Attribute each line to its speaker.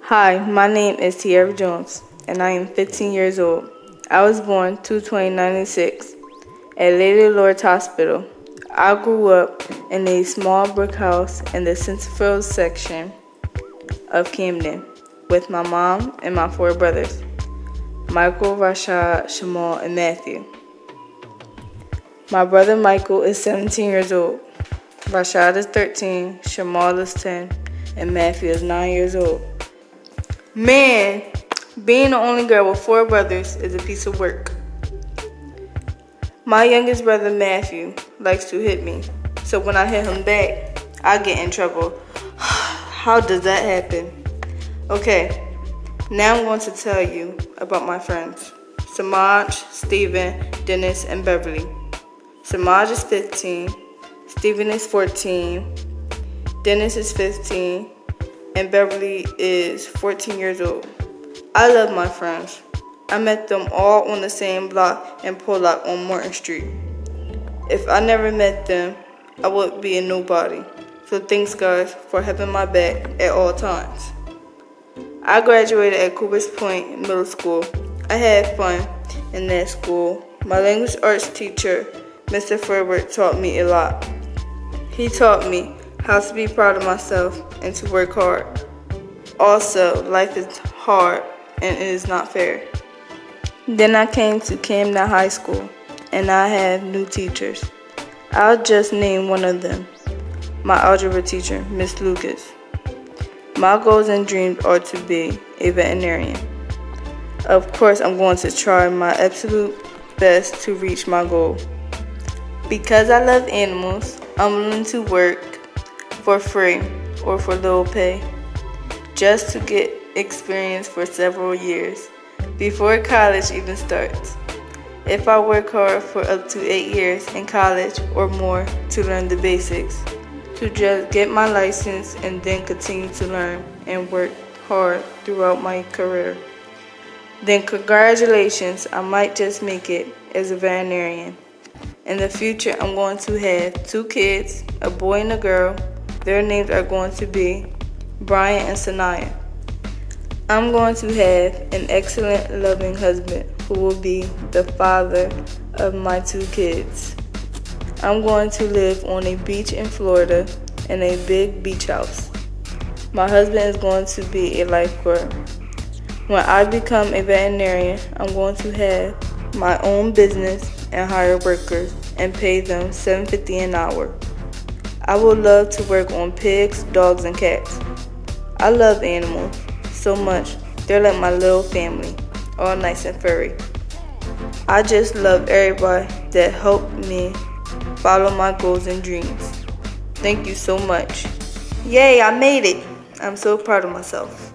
Speaker 1: Hi, my name is Tierra Jones, and I am 15 years old. I was born 2/20/96 at Lady Lourdes Hospital. I grew up in a small brick house in the Centerfield section of Camden with my mom and my 4 brothers, Michael, Rashad, Shamal, and Matthew. My brother Michael is 17 years old. Rashad is 13, Shamal is 10, and Matthew is 9 years old. Man, being the only girl with 4 brothers is a piece of work. My youngest brother Matthew likes to hit me, so when I hit him back, I get in trouble. How does that happen? Okay, now I'm going to tell you about my friends. Samaj, Steven, Dennis, and Beverly. Samaj is 15, Steven is 14, Dennis is 15, and Beverly is 14 years old. I love my friends. I met them all on the same block in Pollock on Morton Street. If I never met them, I would be a nobody. So thanks guys for having my back at all times. I graduated at Coopers Point Middle School. I had fun in that school. My language arts teacher, Mr. Ferber, taught me a lot. He taught me how to be proud of myself and to work hard. Also, life is hard and it is not fair. Then I came to Camden High School and I had new teachers. I'll just name one of them, my algebra teacher, Miss Lucas. My goals and dreams are to be a veterinarian. Of course, I'm going to try my absolute best to reach my goal. Because I love animals, I'm willing to work for free or for little pay, just to get experience for several years before college even starts. If I work hard for up to 8 years in college or more to learn the basics, to just get my license and then continue to learn and work hard throughout my career, then congratulations, I might just make it as a veterinarian. In the future, I'm going to have 2 kids, a boy and a girl. Their names are going to be Brian and Sanaya. I'm going to have an excellent, loving husband who will be the father of my 2 kids. I'm going to live on a beach in Florida in a big beach house. My husband is going to be a lifeguard. When I become a veterinarian, I'm going to have my own business and hire workers and pay them $7.50 an hour. I would love to work on pigs, dogs, and cats. I love animals so much. They're like my little family, all nice and furry. I just love everybody that helped me follow my goals and dreams. Thank you so much. Yay, I made it. I'm so proud of myself.